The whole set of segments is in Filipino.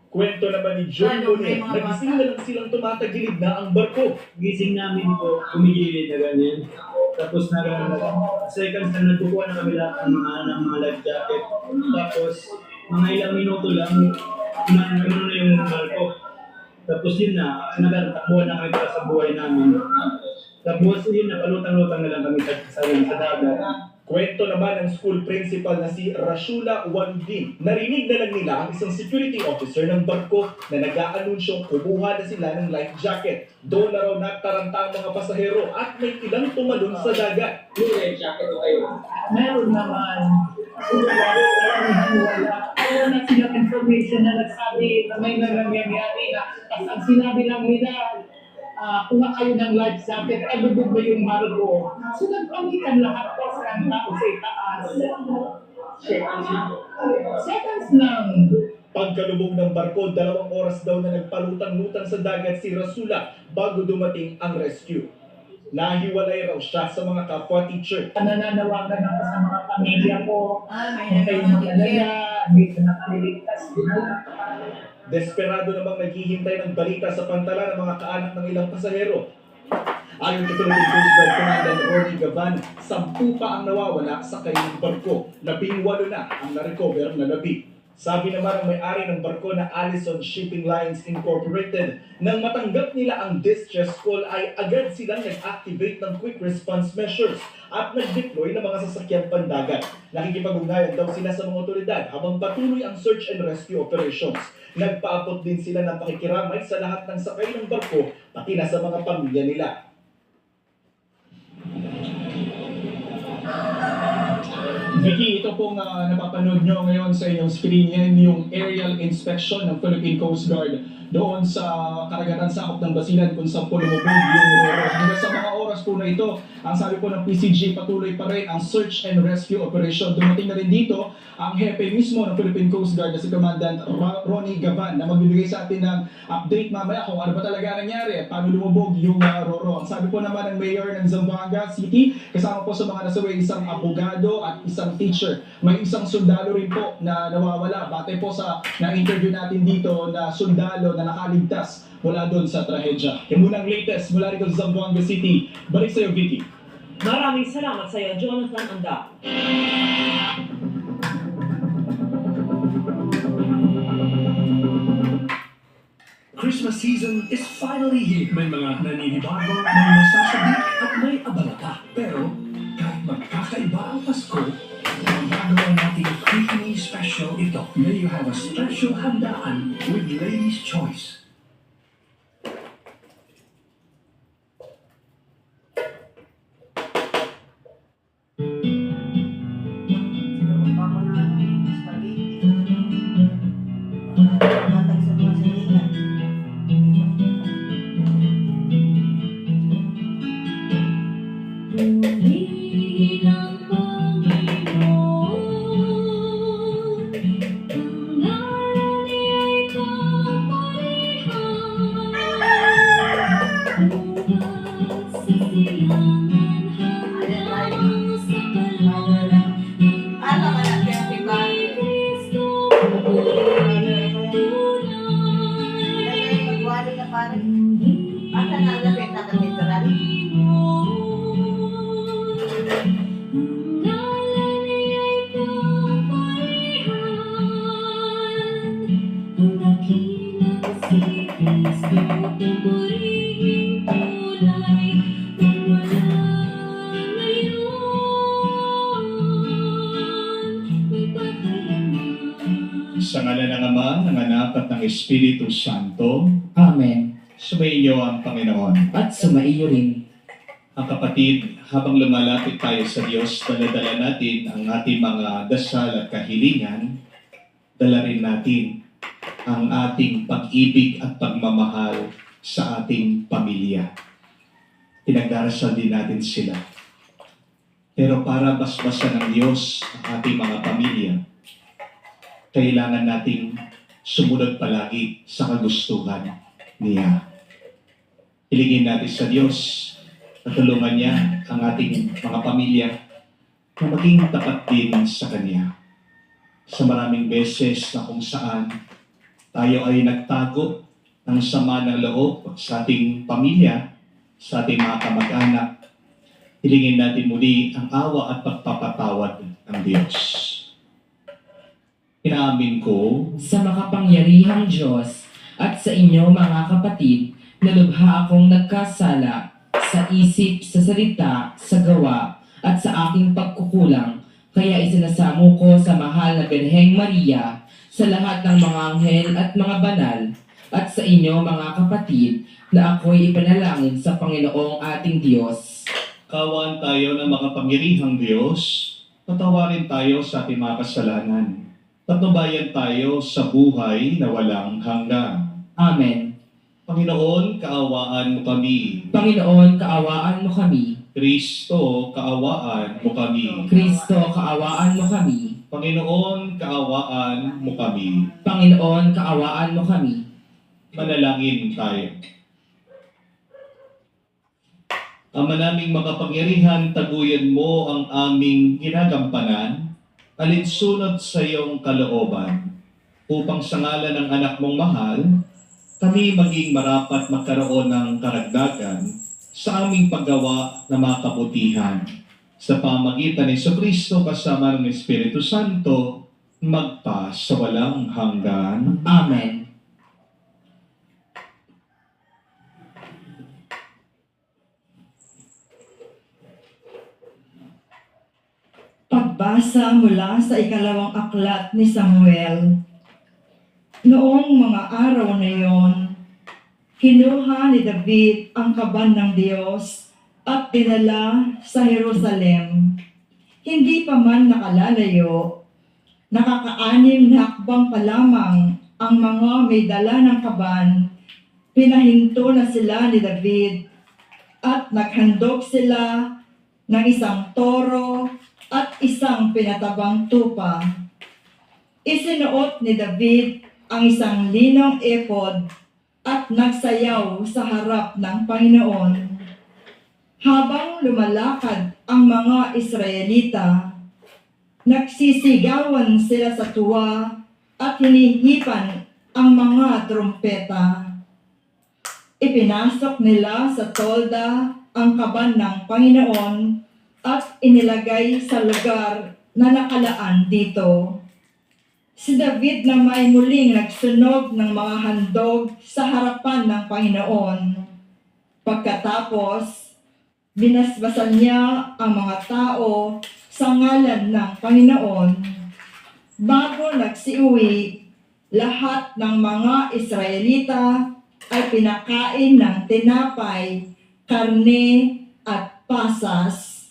Kwento naman ni John Bonnet, nagising na lang silang tumatagilid na ang barko. Gising namin po, kumigilid na ganyan. Tapos seconds na nagkukuha na kami lahat ng mga life jacket. Tapos, mga ilang minuto lang, na yung barko. Tapos yun na, nagtatakbuhan na kami para sa buhay namin. Tapos yun na, palutang-lutang na lang kami sa dagat. Kwento naman ng school principal na si Rashula Waludin. Narinig na lang nila ang isang security officer ng barko na nag-aanunsyong kumuha na sila ng life jacket. Doon na raw nataranta ang mga pasahero at may ilang tumalon sa dagat. Yung life jacket o kayo? Meron naman. Wala na silang information na nagsabi na may nangyayari na. Tapos ang sinabi lang nila, kuha kayo ng life jacket, abubog ba yung barko? So nagpamitan lahat po sa tao sa itaas. Seconds lang. Pagkalubog ng barko, 2 oras daw na nagpalutang-lutang sa dagat si Rasula bago dumating ang rescue. Nahiwalay raw siya sa mga kapwa-teacher. Nananawagan ako sa mga pamilya ko. May Kung kayo mag-alala, dito na kaliligtas. Desperado namang naghihintay ng balita sa pantala ng mga kaanak ng ilang pasahero. Ayon kay Philippine Coast Guard Commandant Ronnie Gavan, 10 pa ang nawawala sa kanilang barko. 18 na ang na-recover na labi. Sabi naman ng may-ari ng barko na Allison Shipping Lines Incorporated, nang matanggap nila ang distress call ay agad silang nag-activate ng quick response measures at nag-deploy ng mga sasakyan pandagat. Nakikipag-ugnayan daw sila sa mga otoridad habang patuloy ang search and rescue operations. Nagpaabot din sila ng pakikiramay sa lahat ng sakay ng barko, pati na sa mga pamilya nila. Vicky, ito pong napapanood nyo ngayon sa inyong screen yan, yung aerial inspection ng Philippine Coast Guard doon sa karagatan sakop ng Basilan kung saan po lumubog yung Roro. Hanggang sa mga oras po na ito, ang sabi po ng PCG, patuloy pa rin ang search and rescue operation. Dumating na rin dito ang hepe mismo ng Philippine Coast Guard na si Commandant Ronnie Gavan na magbibigay sa atin ng update mamaya kung ano ba talaga nangyari at paano lumubog yung Roro. Ang sabi po naman ng Mayor ng Zamboanga City, kasama po sa mga nasawi isang abogado at isang teacher. May isang sundalo rin po na nawawala. Batay po sa na-interview natin dito na sundalo na nakaligtas mula doon sa trahedya. Yung munang latest mula rito sa Zamboanga City. Balik sa'yo, Vicky. Maraming salamat sa iyo, Jonathan Anda. Christmas season is finally here. May mga naninibago, may masasabi at may abala ka. Pero kahit magkakaiba ang Pasko, ang gagawin natin Christmas special ito. May you have a special handaan with Ladies' Choice. Sa ngalan ng Ama, ng Anak at ng Espiritu Santo, Amen. sumainyo ang Panginoon. At sumaiyo rin. Ang kapatid, habang lumalapit tayo sa Diyos, dala-dala natin ang ating mga dasal at kahilingan, dala rin natin ang ating pag-ibig at pagmamahal sa ating pamilya. Pinagdarasal din natin sila. Pero para basbasan ng Diyos ang ating mga pamilya, kailangan nating sumunod palagi sa kagustuhan niya. Hilingin natin sa Diyos na tulungan niya ang ating mga pamilya na maging tapat din sa Kanya. Sa maraming beses na kung saan tayo ay nagtago ng sama ng loob sa ating pamilya, sa ating mga kamag-anak, hilingin natin muli ang awa at pagpapatawad ng Diyos. Inaamin ko Sa makapangyarihang Diyos at sa inyo mga kapatid, na lubha akong nagkasala sa isip, sa salita, sa gawa, at sa aking pagkukulang. Kaya isinasamo ko sa mahal na Birheng Maria, sa lahat ng mga anghel at mga banal, at sa inyo mga kapatid, na ako'y ipanalangin sa Panginoong ating Diyos. kawan tayo ng makapangyarihang Diyos, patawarin tayo sa ating mga kasalanan. Patnubayan tayo sa buhay na walang hanggan. Amen. Panginoon, kaawaan mo kami. Panginoon, kaawaan mo kami. Kristo, kaawaan mo kami. Kristo, kaawaan mo kami. Panginoon, kaawaan mo kami. Panginoon, kaawaan mo kami. Manalangin tayo. Ama naming makapangyarihan, taguyan mo ang aming ginagampanan, alinsunod sa iyong kalooban, upang sa ngalan ng anak mong mahal, kami maging marapat magkaroon ng karagdagan sa aming paggawa ng mga kabutihan. Sa pamagitan ni Kristo kasama ng Espiritu Santo, magpa sa walang hanggan. Amen. Pagbasa mula sa ikalawang aklat ni Samuel. Noong mga araw na iyon, kinuha ni David ang kaban ng Diyos at dinala sa Jerusalem. Hindi pa man nakalalayo, nakakaanim na hakbang pa lamang ang mga may dala ng kaban. Pinahinto na sila ni David at naghandog sila ng isang toro at isang pinatabang tupa. Isinuot ni David ang isang linong epod at nagsayaw sa harap ng Panginoon. Habang lumalakad ang mga Israelita, nagsisigawan sila sa tuwa at hinihipan ang mga trumpeta. Ipinasok nila sa tolda ang kaban ng Panginoon at inilagay sa lugar na nakalaan dito. Si David na may muling nagsunog ng mga handog sa harapan ng Panginoon. Pagkatapos, binasbasan niya ang mga tao sa ngalan ng Panginoon. Bago nagsiuwi, lahat ng mga Israelita ay pinakain ng tinapay, karne at pasas.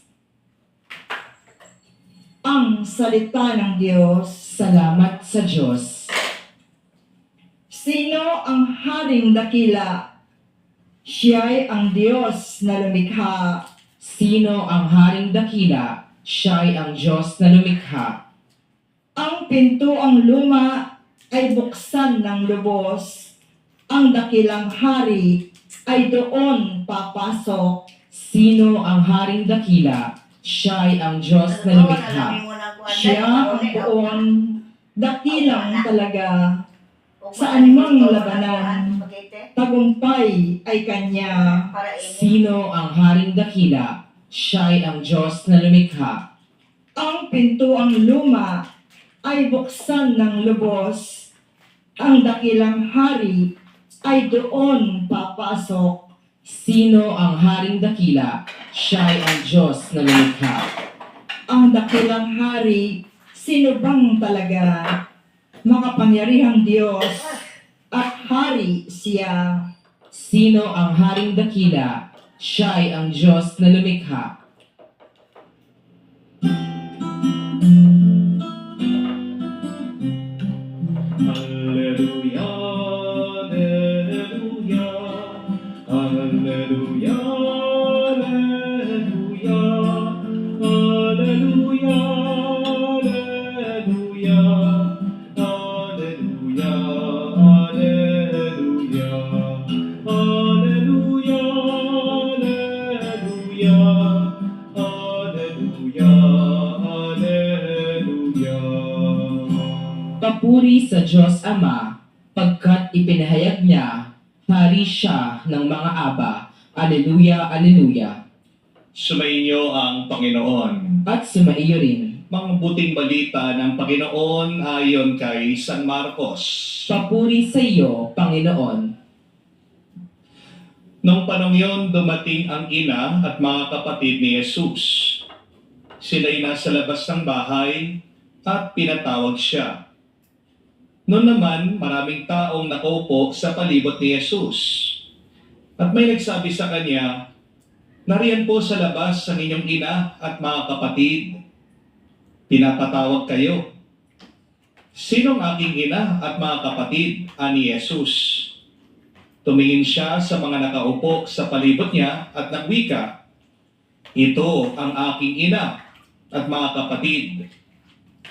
Ang salita ng Diyos. Salamat sa Diyos. Sino ang haring dakila? Siya'y ang Diyos na lumikha. Sino ang haring dakila? Siya'y ang Diyos na lumikha. Ang pintuang luma ay buksan ng lubos. Ang dakilang hari ay doon papasok. Sino ang haring dakila? Siya'y ang Diyos na lumikha. Siya ang poon, dakilang talaga. Saan mang labanan, tagumpay ay kanya. Sino ang haring dakila? Siya'y ang Diyos na lumikha. Ang pintuang luma ay buksan ng lubos. Ang dakilang hari ay doon papasok. Sino ang haring dakila? Siya'y ang Diyos na lumikha. Ang dakilang hari, sino bang talaga? Makapangyarihang Diyos at hari siya. Sino ang haring dakila? Siya'y ang Diyos na lumikha. Alleluia, alleluia, alleluia, alleluia, alleluia, alleluia, alleluia, alleluia, alleluia, alleluia, alleluia, Papuri sa Diyos Ama, pagkat ipinahayag niya, hari siya ng mga aba. Aleluya, aleluya. Sumainyo ang Panginoon. At sumaiyo rin. Mga buting balita ng Panginoon ayon kay San Marcos. Papuri sa iyo, Panginoon. Noong panong yon, dumating ang ina at mga kapatid ni Jesus. Sila'y nasa labas ng bahay at pinatawag siya. Noon naman, maraming taong nakaupo sa palibot ni Jesus. At may nagsabi sa kanya, "Nariyan po sa labas ang inyong ina at mga kapatid. Pinapatawag kayo." "Sinong aking ina at mga kapatid?" ani Jesus. Tumingin siya sa mga nakaupo sa palibot niya at nagwika, "Ito ang aking ina at mga kapatid.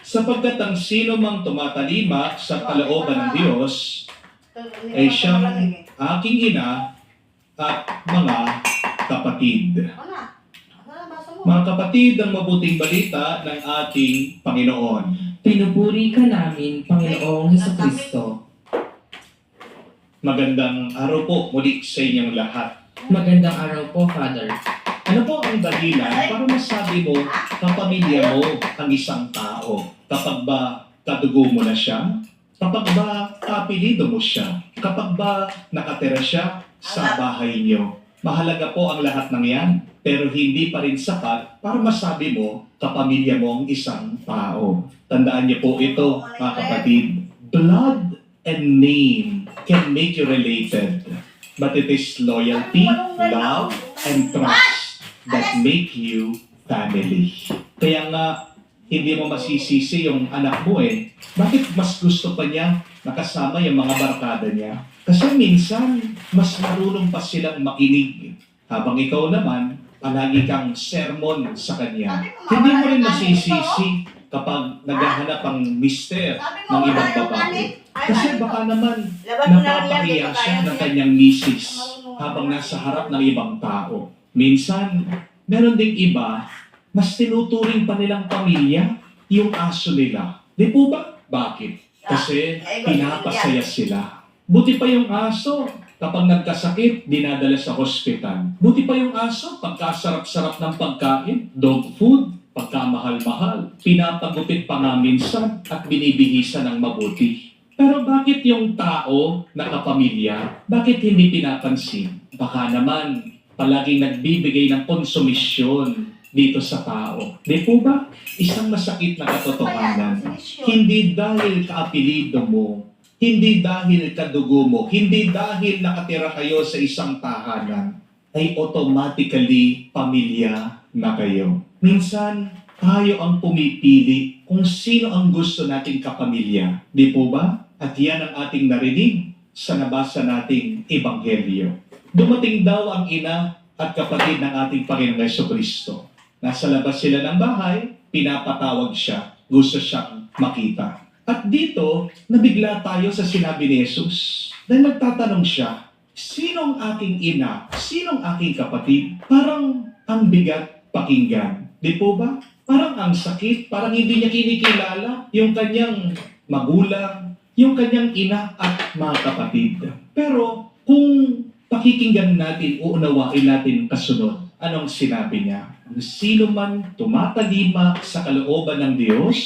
Sapagkat ang sino mang tumatalima sa kalooban ng Diyos ay siyang aking ina at mga kapatid." Mga kapatid, ang mabuting balita ng ating Panginoon. Pinupuri ka namin, Panginoong Hesukristo. Magandang araw po muli sa inyong lahat. Magandang araw po, Father. Ano po ang dahilan para masabi mo kapamilya mo ang isang tao? Kapag ba kadugo mo na siya? Kapag ba kaapelido mo siya? Kapag ba nakatira siya sa bahay niyo? Mahalaga po ang lahat ng yan, pero hindi pa rin sapat para masabi mo kapamilya mo ang isang tao. Tandaan niyo po ito, mga kapatid. Blood and name can make you related, but it is loyalty, love, and trust that make you family. Kaya nga, hindi mo masisisi yung anak mo Bakit mas gusto pa niya nakasama yung mga barkada niya? Kasi minsan, mas marunong pa silang makinig. Habang ikaw naman, palagi kang sermon sa kanya. Hindi mo rin masisisi kapag naghahanap ang mister ng ibang babae. Kasi baka naman napapahiya siya ng kanyang misis habang nasa harap ng ibang tao. Minsan, meron ding iba, mas tinuturing pa nilang pamilya yung aso nila. Di po ba? Bakit? Kasi pinapasaya sila. Buti pa yung aso, kapag nagkasakit, dinadala sa hospital. Buti pa yung aso, pagkasarap-sarap ng pagkain, dog food, pagkamahal-mahal, pinapagupit pa nga minsan at binibihisan ng mabuti. Pero bakit yung tao na kapamilya, bakit hindi pinapansin? Baka naman palaging nagbibigay ng konsumisyon dito sa tao. Di po ba? Isang masakit na katotohanan. Hindi dahil kaapelido mo, hindi dahil kadugo mo, hindi dahil nakatira kayo sa isang tahanan, ay automatically pamilya na kayo. Minsan, tayo ang pumipili kung sino ang gusto nating kapamilya. Di po ba? At yan ang ating narinig sa nabasa nating Ebanghelyo. Dumating daw ang ina at kapatid ng ating Panginoong Jesucristo. Nasa labas sila ng bahay, pinapatawag siya, gusto siyang makita. At dito, nabigla tayo sa sinabi ni Jesus. Dahil nagtatanong siya, sinong aking ina? Sinong aking kapatid? Parang ang bigat pakinggan. Di po ba? Parang ang sakit, parang hindi niya kinikilala yung kanyang magulang, yung kanyang ina at mga kapatid. Pero kung pakikinggan natin, uunawain natin kasunod, anong sinabi niya? Ang sino man tumatalima sa kalooban ng Diyos,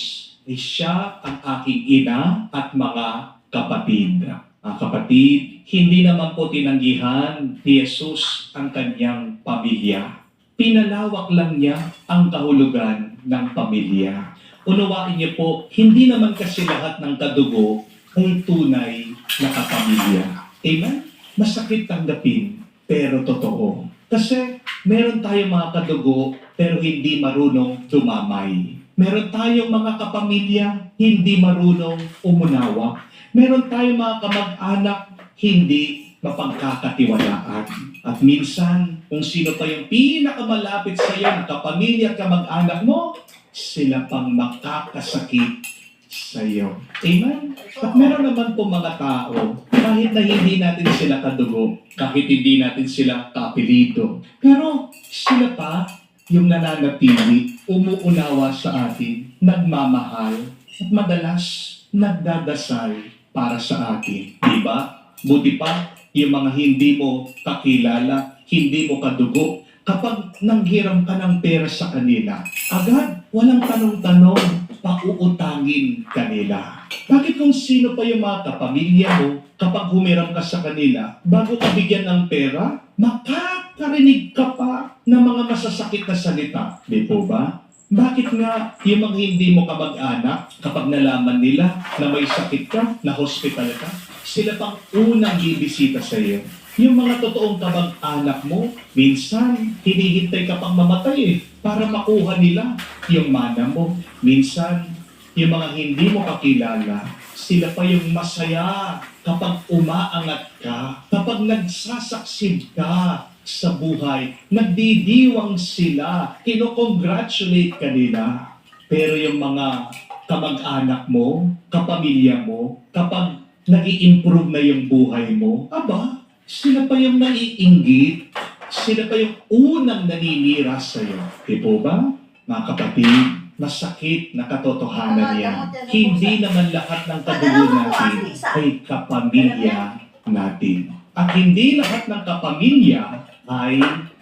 ay siya ang aking ina at mga kapatid. Mga kapatid, hindi naman po tinanggihan ni Jesus ang kanyang pamilya. Pinalawak lang niya ang kahulugan ng pamilya. Unawain niyo po, hindi naman kasi lahat ng kadugo ay tunay na kapamilya. Amen? Masakit tanggapin, pero totoo. Kasi meron tayong mga kadugo, pero hindi marunong dumamay. Meron tayong mga kapamilya, hindi marunong umunawa. Meron tayong mga kamag-anak, hindi mapagkakatiwalaan. At minsan, kung sino pa yung pinakamalapit sa iyo na kapamilya at kamag-anak mo, sila pang makakasakit sa iyo. Amen? At meron naman po mga tao, kahit na hindi natin sila kadugo, kahit hindi natin sila kaapelido, pero sila pa yung nananatili, umuunawa sa atin, nagmamahal, at madalas nagdadasal para sa atin. Di ba? Buti pa, yung mga hindi mo kakilala, hindi mo kadugo, kapag nanghiram ka ng pera sa kanila, agad, walang tanong-tanong, pauutangin kanila. Bakit kung sino pa yung mga kapamilya mo, kapag humiram ka sa kanila, bago ka bigyan ng pera, makakarinig ka pa ng mga masasakit na salita. Di po ba? Bakit nga yung mga hindi mo kamag-anak, kapag nalaman nila na may sakit ka, na hospital ka, sila pang unang bibisita sa iyo. Yung mga totoong kamag-anak mo, minsan hinihintay ka pang mamatay para makuha nila yung mana mo. Minsan, yung mga hindi mo kakilala, sila pa yung masaya kapag umaangat ka, kapag nagsasaksid ka sa buhay, nagdidiwang sila, kinocongratulate ka nila. Pero yung mga kamag-anak mo, kapamilya mo, kapag nag-i-improve na yung buhay mo, aba, sila pa yung naiinggit, sila pa yung unang naninira sa'yo. Di po ba? Mga kapatid, masakit na katotohanan yan. Hindi naman lahat ng kadugo natin ay kapamilya natin. At hindi lahat ng kapamilya ay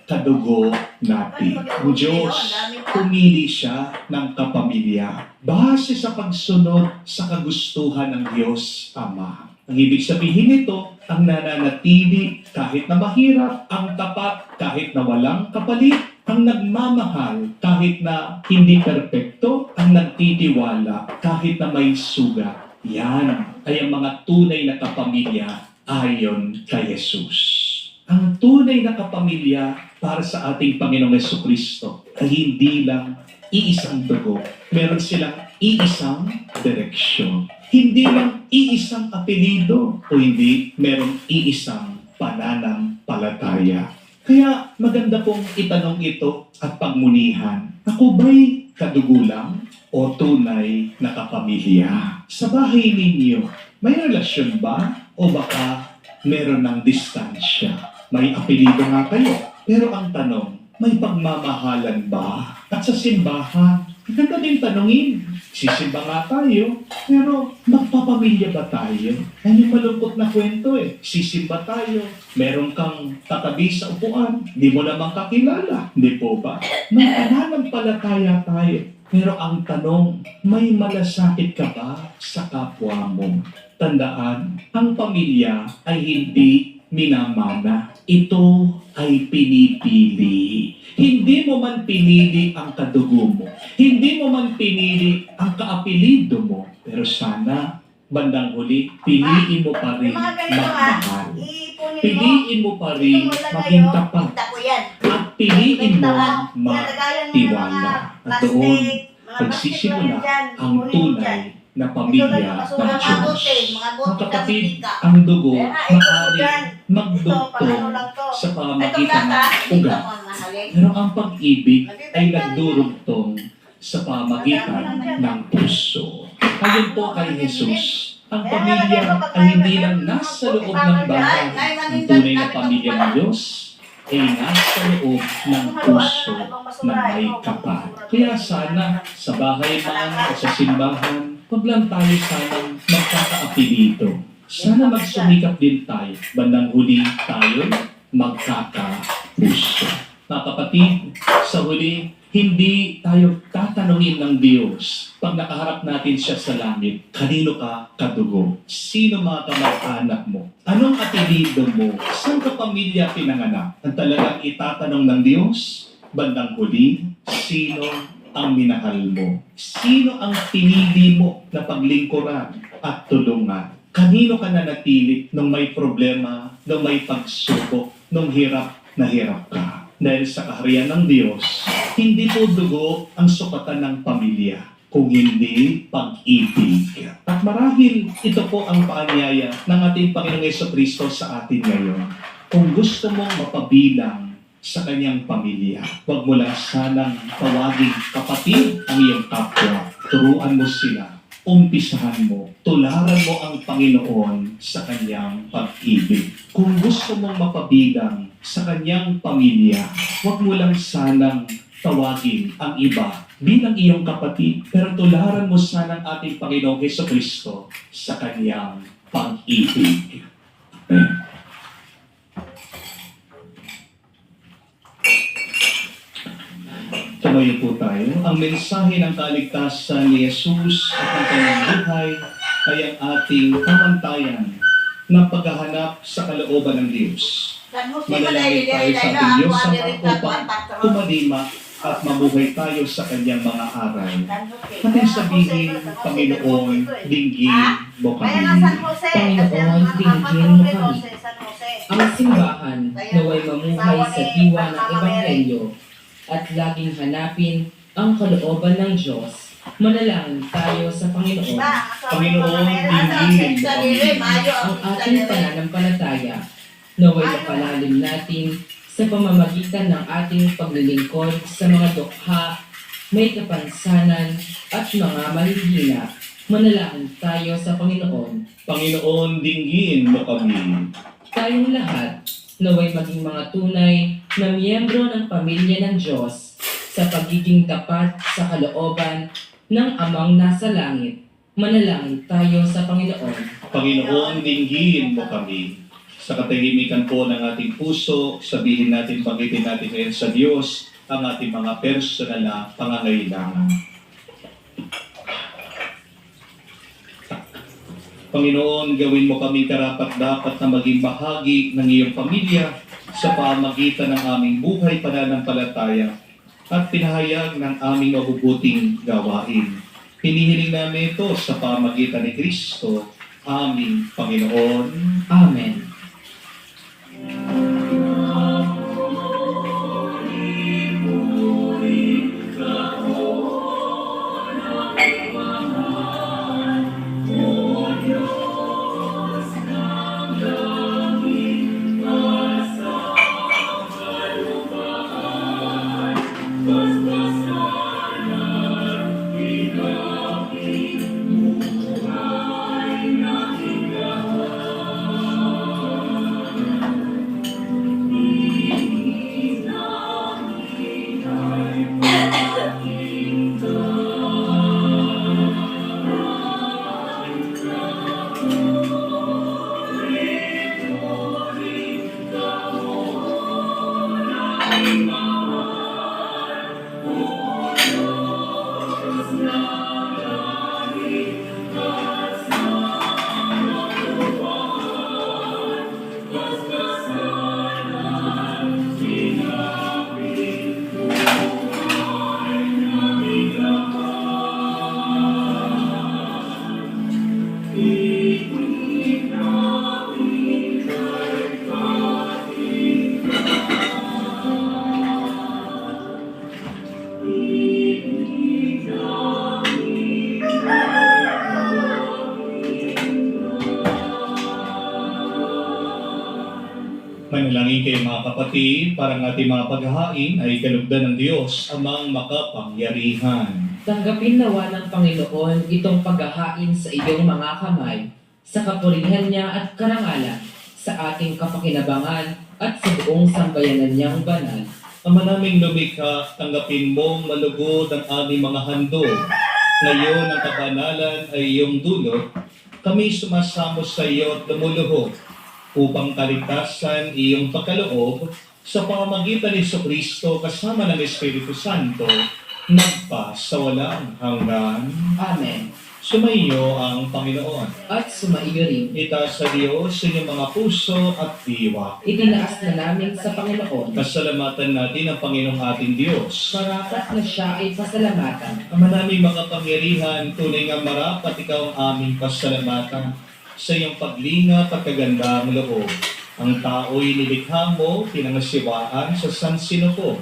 kadugo natin. Ang Diyos, pumili siya ng kapamilya base sa pagsunod sa kagustuhan ng Diyos Ama. Ang ibig sabihin nito, ang nananatili kahit na mahirap, ang tapat kahit na walang kapalit, ang nagmamahal kahit na hindi perpekto, ang nagtitiwala kahit na may sugat. Yan ay ang mga tunay na kapamilya ayon kay Jesus. Ang tunay na kapamilya para sa ating Panginoong Jesucristo ay hindi lang iisang dugo. Meron silang iisang direksyon. Hindi lang iisang apelido o hindi merong iisang pananampalataya. Kaya maganda pong itanong ito at pagmunihan. Ako ba'y kadugo lang o tunay na kapamilya? Sa bahay ninyo, may relasyon ba o baka meron ng distansya? May apelido nga kayo. Pero ang tanong, may pagmamahalan ba? At sa simbahan, ganda din tanongin. Sisimba nga tayo, pero magpapamilya ba tayo? Yan yung malungkot na kwento Sisimba tayo, meron kang katabi sa upuan, di mo namang kakilala. Di po ba? May pananampalataya tayo. Pero ang tanong, may malasakit ka ba sa kapwa mo? Tandaan, ang pamilya ay hindi minamana. Ito ay pinipili. Hindi mo man pinili ang kadugo mo. Hindi mo man pinili ang kaapelido mo. Pero sana, bandang huli, piliin mo pa rin magmahal. Piliin mo pa rin maging tapat. At piliin mo magtiwala. At doon, magsisimula ang tunay na pamilya ng Diyos. Mga kapatid, ang dugo maaari magdugtong sa pamamagitan ng ugat. Pero ang pag-ibig ay nagdurugtong sa pamamagitan ng puso. Ayon po kay Jesus, ang pamilya ay hindi lang nasa loob ng bahay. Ang tunay na pamilya ng Diyos ay nasa loob ng puso na may kapal. Kaya sana sa bahay man o sa simbahan, huwag lang tayo sanang magkakaapelito. Sana magsumikap din tayo. Bandang huli tayo magkakapuso. Mga kapatid, sa huli, hindi tayo tatanungin ng Diyos pag nakaharap natin siya sa langit. Kanino ka kadugo? Sino mga kamag-anak mo? Anong apelido mo? Saan ka pamilya pinanganak? Ang talagang itatanong ng Diyos, bandang huli, sino ang minahal mo? Sino ang pinili mo na paglingkuran at tulungan? Kanino ka nanatili nung may problema, nung may pagsubok, nung hirap na hirap ka? Dahil sa kaharian ng Diyos, hindi po dugo ang sukatan ng pamilya, kung hindi pag-ibig. At marahil ito po ang paanyaya ng ating Panginoong Jesucristo sa atin ngayon. Kung gusto mong mapabilang sa kanyang pamilya, huwag mo lang sanang tawagin kapatid ang iyong kapwa. Turuan mo sila. Umpisahan mo, tularan mo ang Panginoon sa kanyang pag-ibig. Kung gusto mong mapabilang sa kanyang pamilya, huwag mo lang sanang tawagin ang iba bilang iyong kapatid, pero tularan mo sana ang ating Panginoong Hesukristo sa kanyang pag-ibig. Tumayo po tayo. Ang mensahe ng kaligtasan ni Jesus at ang kanyang buhay ay ang ating pamantayan na paghahanap sa kalooban ng Diyos. Manalangin tayo sa ating Diyos sa upang tumalima at mabuhay tayo sa kanyang mga aral. Ating sabihin, Panginoon, dinggin mo kami. Panginoon, dinggin mo kami. Ang simbahan naway mamuhay sa diwa ng Ebanghelyo at laging hanapin ang kalooban ng Diyos. Manalangin tayo sa Panginoon. Panginoon, dinggin mo kami. Ang ating pananampalataya naway mapalalim natin sa pamamagitan ng ating paglilingkod sa mga dukha, may kapansanan at mga mahihina. Manalangin tayo sa Panginoon. Panginoon, dinggin mo kami. Tayong lahat naway maging mga tunay na miyembro ng pamilya ng Diyos sa pagiging tapat sa kalooban ng Amang nasa langit. Manalangin tayo sa Panginoon. Panginoon, dinggin mo kami. Sa katahimikan po ng ating puso, sabihin natin, banggitin natin ngayon sa Diyos ang ating mga personal na pangangailangan. Panginoon, gawin mo kami karapat-dapat na maging bahagi ng iyong pamilya sa pamagitan ng aming buhay pananampalataya at pinahayag ng aming mabubuting gawain. Hinihiling namin ito sa pamagitan ni Kristo, aming Panginoon. Amen. Manalangin kayo mga kapatid, para ang ating mga paghahain ay kalugdan ng Diyos amang makapangyarihan. Tanggapin nawa ng Panginoon itong paghahain sa iyong mga kamay, sa kapurihan niya at karangalan, sa ating kapakinabangan at sa buong sambayanan niyang banal. Ama naming lumikha, tanggapin mong malugod ang aming mga handog. Ngayon ang kabanalan ay iyong dulot. Kami sumasamo sa iyo at lumuluhod upang kaligtasan iyong pagkaloob sa pamamagitan ni Jesucristo kasama ng Espiritu Santo magpa sa walang hanggan. Amen. Sumaiyo ang Panginoon. At sumaiyo rin. Itaas sa Diyos sa inyong mga puso at diwa. Itinaas na namin sa Panginoon. Pasalamatan natin ang Panginoong ating Diyos. Marapat na siya ay pasalamatan. Ama naming makapangyarihan, tunay nga marapat ikaw ang aming pasalamatan sa iyong paglinga at kagandang loob. Ang tao'y nilikha mo, pinangasiwaan sa sansinuko.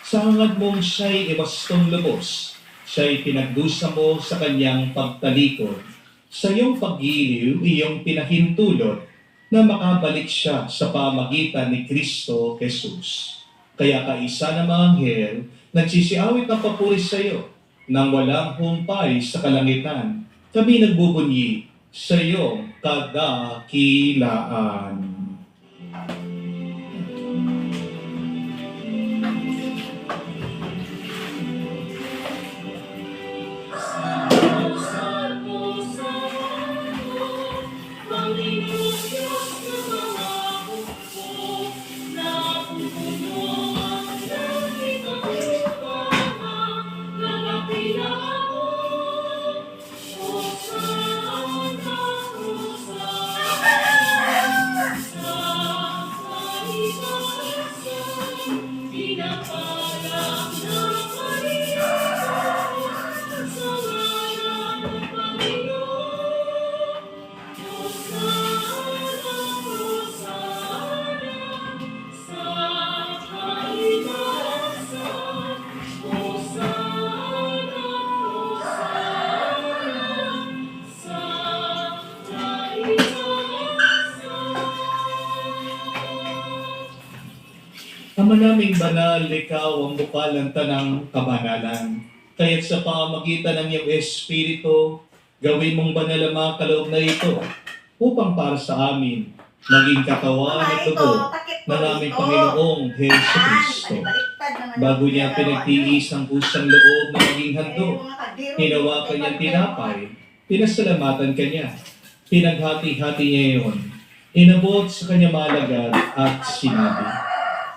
Sa hangad mong siya'y iwastong lubos. Siya'y pinagdusa mo sa kanyang pagtalikod. Sa iyong paggiliw, iyong pinahintulot na makabalik siya sa pamagitan ni Kristo Jesus. Kaya kaisa na mga anghel, nagsisiawit ng papuri sa iyo nang walang humpay sa kalangitan. Kami nagbubunyi sa iyong kadakilaan. Ama naming banal, ikaw ang bukal ng tanang kabanalan. Kaya't sa pamamagitan ng iyong Espiritu, gawin mong banal ang mga kaloob na ito upang para sa amin maging katawan at dugo ng aming Panginoong Hesus Kristo. Bago niya pinagtiis ang kusang loob na maging handog, hinawakan niyang tinapay, pinasalamatan kanya, pinaghati-hati niya iyon, inabot sa kanya malagad at sinabi,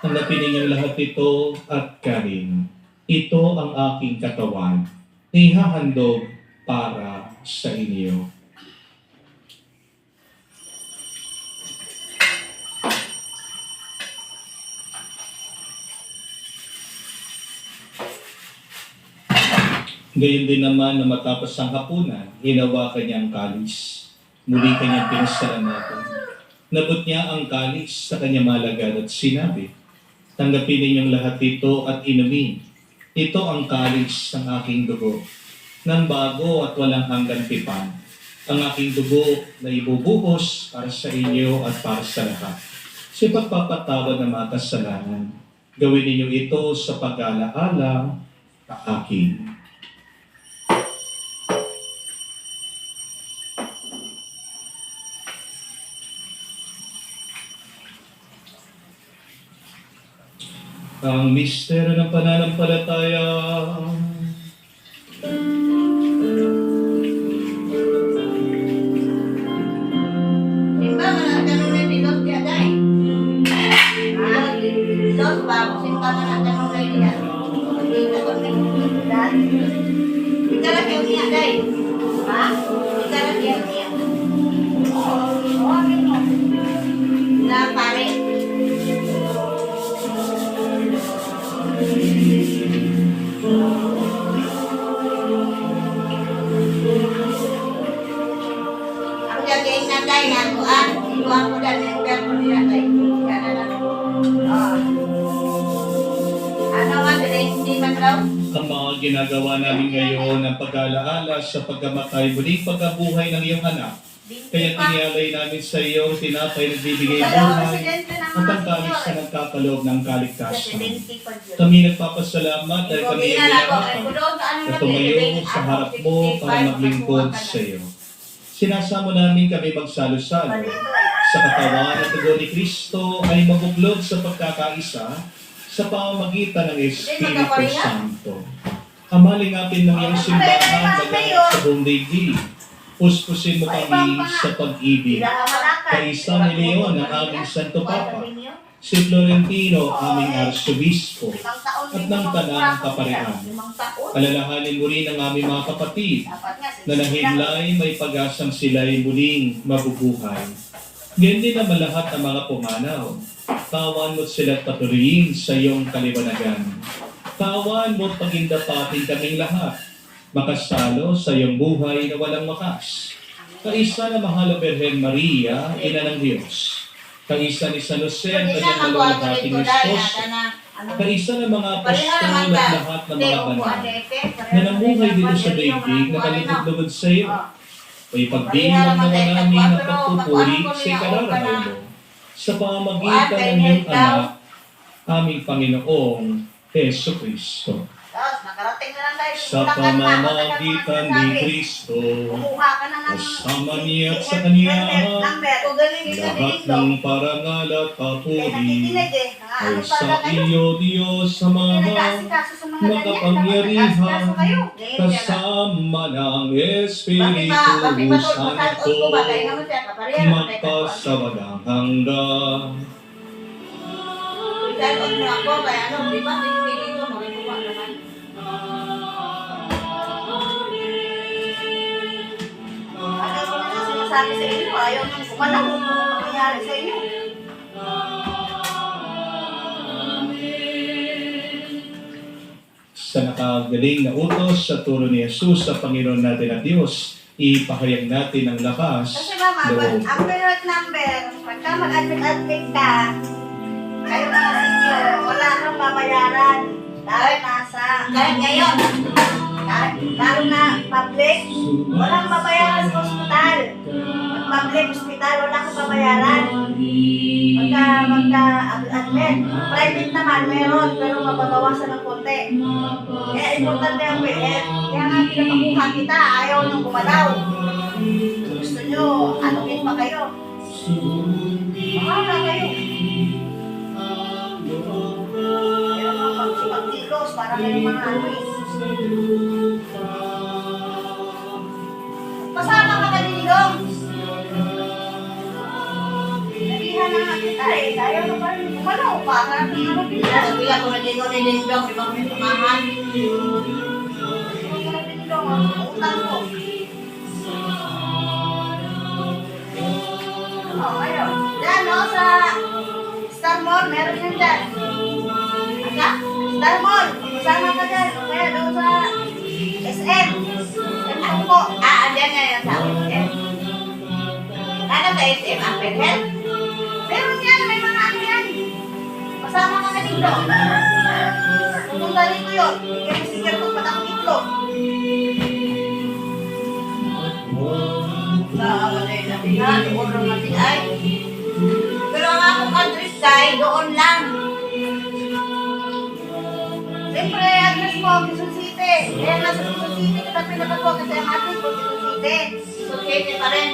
tanggapin ninyong lahat ito at kanin. Ito ang aking katawan, ihahandog para sa inyo. Gayon din naman na matapos ang hapunan, hinawakan niya ang kalis. Muli kanyang pinasalamatan. Nabot niya ang kalis sa kanya malagad at sinabi, tanggapin ninyong lahat ito at inumin. Ito ang kalis ng aking dugo, ng bago at walang hanggang tipan. Ang aking dugo na ibubuhos para sa inyo at para sa lahat. Sa pagpapatawad ng mga kasalanan, gawin ninyo ito sa pag-alaala sa akin. Ang misteryo ng pananampalataya. Simba, manatang na pilos di aday. Pilos, bago simba manatang na niya. Kita ko na dan. Kita lang yung niya aday. Ha? Kita lang yung niya. Na pare. Ang gagawin na tayo na kuan, inuwan ko dahil yung gagawin nila tayo. Kaya na lang. Ano nga, hindi man raw? Ang mga ginagawa namin ngayon ng pag-alaala sa pagkamatay, muling pagkabuhay ng iyong anak. Kaya tinialay namin sa iyo, tinapay nagbibigay buhay, at ang kalis na nagkakaloob ng kaligtasan. Kami nagpapasalamat dahil kami ay binanatan na tumayo sa harap mo para maglingkod sa iyo. Sinasamo namin kami magsalo-salo sa katawan at dugo ni Kristo ay mabuklod sa pagkakaisa sa pamamagitan ng Espiritu Santo. Amalingapin ng iyong simbahan lahat sa buong daigdig. Puspusin mo kami sa pag-ibig. Kaisa ni Leon ang aming Santo Papa, si Florentino aming Arsobispo, at ng Tanang Kaparian. Alalahanin mo rin ang aming mga kapatid na nahimlay may pag-asang sila'y muling mabubuhay. Ganyan din naman lahat ng mga pumanaw. Tawan mo't sila't patuloyin sa iyong kaliwanagan. Tawan mo't pagindapatin kaming lahat. Makasalo sa iyong buhay na walang wakas. Kaisa na mahal na Birhen Maria, Ina ng Diyos. Kaisa ni San Jose, ang kanyang malulhating esposo. Kaisa ng mga apostol at lahat ng mga banal na namuhay dito sa daigdig na kalugod-lugod sa iyo. Ay pagbilang naman namin ang pagpupuri sa ikararanaw mo sa pamamagitan ng iyong anak, aming Panginoong Hesus Kristo. Nakarating na lang tayo. Sa pamamagitan ni Kristo, kasama niya at sa Kanya, lahat ng parangal at papuri ay sa iyo, Diyos Amahan, makapangyarihan, kasama ng Espiritu Santo, magpasawalang hanggan. Dahil mo ako, kaya ano, di ba? Espiritu, makikuha naman. Ano ko na sinasabi sa inyo, ayaw nang kumalaw kung ano mangyayari sa inyo. Sa nakagaling na utos sa turo ni Jesus sa Panginoon natin at Diyos, ipahayag natin ang lakas Kasi mama, loob. ang period number, pagka mag-admit ka, kayo mga senior, wala kang babayaran. Dahil kahit ngayon, kahit lalo na public, walang babayaran sa hospital. public hospital, wala akong babayaran. Magka-admit. Private naman, meron, pero mababawasan ng konti. Kaya importante ang PF. Kaya nga pinapakuha kita, ayaw nang gumalaw. Gusto nyo, anukin pa kayo. Mahal kayo. Kaya mga pagkilos, para kayo mga anis. Pasama ka kanilong. Nabihan na nga kita eh. Ayaw na pa rin gumalaw pa. Karang ano kita. Sabihan ko na dito ni Lindong. Ibang may tumahan. Utang ko. Ayun. Yan o, sa Star Mall, meron yan dyan. Aka? Star Mall. Kasama ka dyan. Kaya doon sa SM. SM po. Andyan nga yan sa SM. Ano sa SM? Apple Health? Meron yan. May mga ano yan. Kasama ka na dito. Pupunta rito yun. Bigyan mo sticker ko pa akong itlog. Wala yung nabihan. Doon lang natin ay. Pero ang akong countryside, doon lang. Siyempre, address mo, Quezon City. Kaya nasa Quezon City, kita pinapagawa kasi ang address mo, Quezon City. Quezon City pa rin.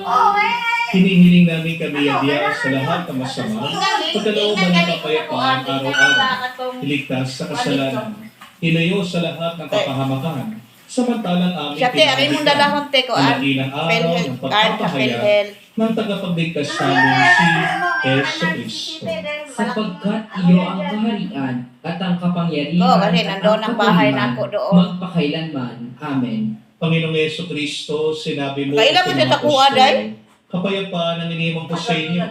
Okay. Hinihiling namin kami Yadia sa lahat ng masama, pagkalooban ng kapayapaan araw-araw, iligtas sa kasalanan, ilayo sa lahat ng kapahamakan, samantalang aming Aray mong dalahon te ko, ang ilang araw ng pagpapahayag ng tagapagligtas namin si Yesu Cristo. Sapagkat iyo ang kaharian at ang kapangyarihan Oo, kasi at nandoon ang ang bahay na kapurihan ako doon. magpakailanman. Amen. Panginoong Yesu Cristo, sinabi mo Kailan mo sa siya mga takuha, apostol, Day? kapayapaan ang iniwan ko sa inyo.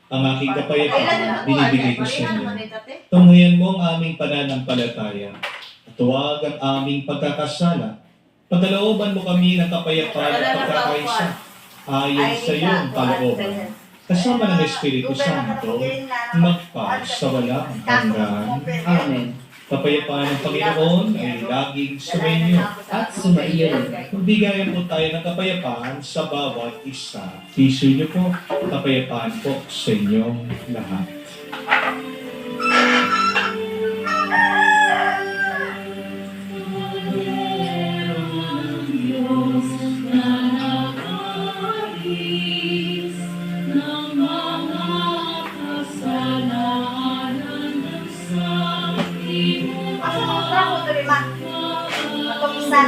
Ang aking kapayapaan, Kailan binibigay ko sa inyo. Tunghayan mo ang aming pananampalataya. At huwag ang aming pagkakasala. Pagkalooban mo kami ng kapayapaan at pagkakaisa. Ayon sa iyong kalooban. Kasama ng Espiritu Santo, magpa sa walang hanggan. Amen. Kapayapaan ng Panginoon ay laging sumainyo. At sumaiyo rin. Magbigayan po tayo ng kapayapaan sa bawat isa. Tisu niyo po, kapayapaan po sa inyong lahat. Ako ang trapo ito lima. Atong isa.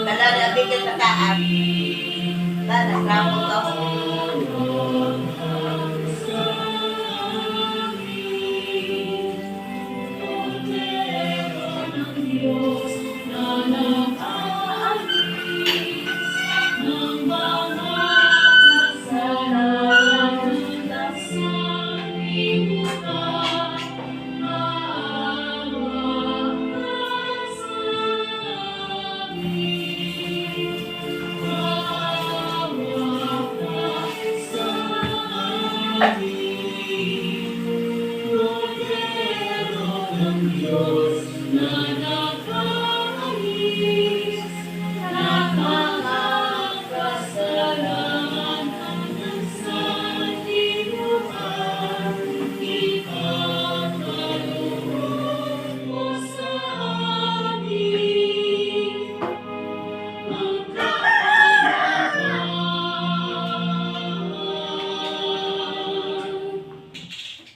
Dala na bigyan sa taan. Dala, trapo ito.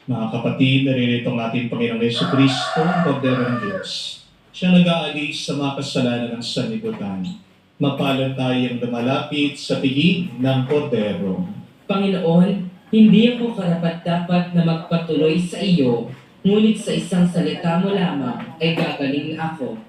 Mga kapatid, naririto ang ating Panginoong Yesu Cristo, ang Kordero ng Diyos. Siya nag-aalis sa mga kasalanan ng sanlibutan. Mapalad tayong lumalapit sa piging ng Kordero. Panginoon, hindi ako karapat-dapat na magpatuloy sa iyo, ngunit sa isang salita mo lamang ay gagaling na ako.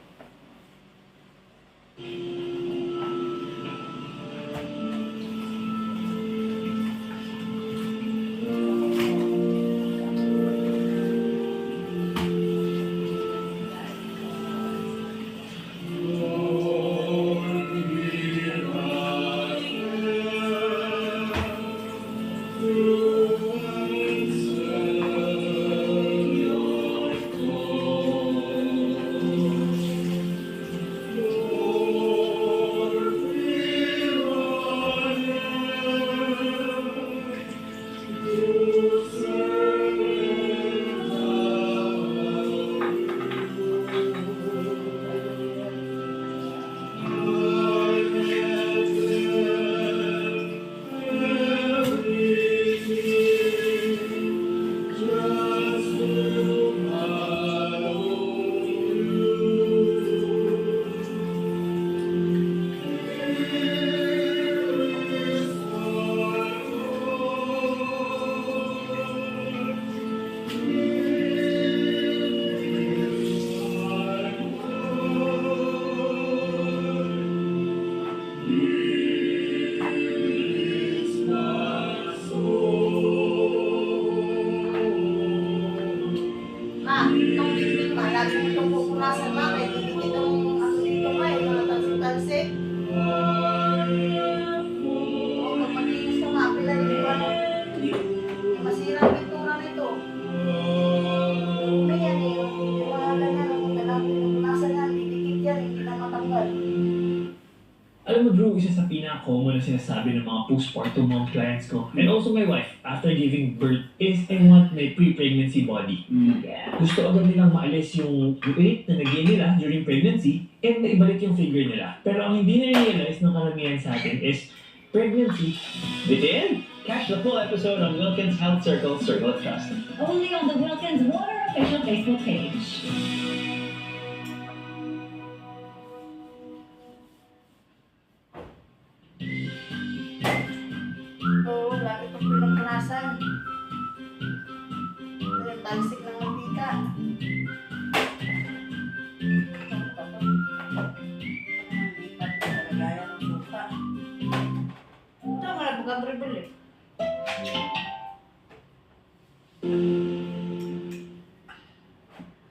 matanggal. Alam mo, Drew, isa sa pinaka-common na sinasabi ng mga postpartum mom clients ko, and also my wife, after giving birth, is I want my pre-pregnancy body. Gusto agad nilang maalis yung weight na nag-gain nila during pregnancy and maibalik yung figure nila. Pero ang hindi na-realize ng karamihan sa atin is pregnancy within. Catch the full episode on Wilkins Health Circle Trust. Only on the Wilkins Water official Facebook page. Oo, lagi kong pinagkanasan. Yung talsik ng mantika. Lipat na nalagayan ng lupa. Ito nga, nagpag-dribble eh.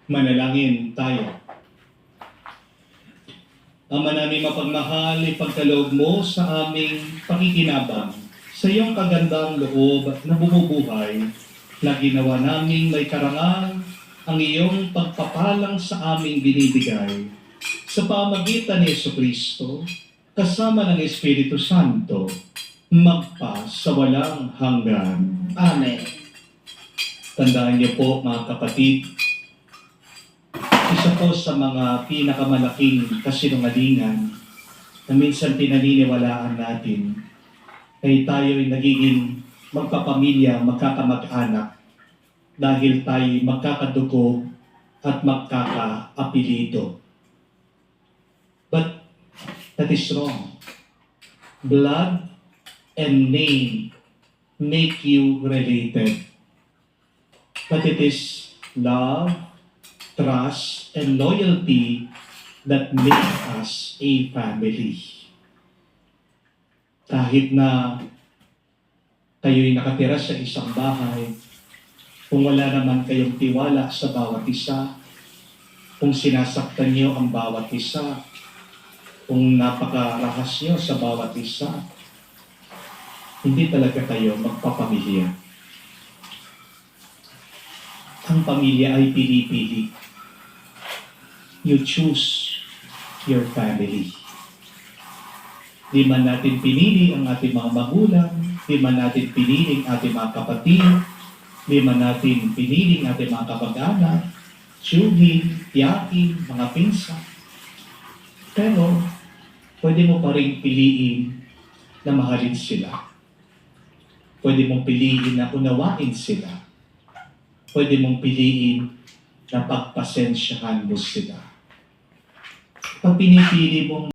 Manalangin tayo. Ama namin mapagmahal, ipagkaloob mo sa aming pakikinabang sa iyong kagandang loob na bumubuhay na ginawa naming may karangal ang iyong pagpapalang sa aming binibigay sa pamagitan ni Jesucristo kasama ng Espiritu Santo magpa sa walang hanggan. Amen. Tandaan niyo po mga kapatid, isa po sa mga pinakamalaking kasinungalingan na minsan pinaniniwalaan natin ay tayo'y nagiging magpapamilya, magkakamag-anak dahil tayo'y magkakadugo at magkakaapelido. But that is wrong. Blood and name make you related. But it is love, trust, and loyalty that make us a family. Kahit na kayo'y nakatira sa isang bahay, kung wala naman kayong tiwala sa bawat isa, kung sinasaktan niyo ang bawat isa, kung napakarahas niyo sa bawat isa, hindi talaga kayo magpapamilya. Ang pamilya ay pinipili. You choose your family. Di man natin pinili ang ating mga magulang, di man natin pinili ang ating mga kapatid, di man natin pinili ang ating mga kapag-anak, tiyugin, tiyakin, mga pinsa. Pero, pwede mo pa rin piliin na mahalin sila. Pwede mong piliin na unawain sila. Pwede mong piliin na pagpasensyahan mo sila. Pag pinipili mong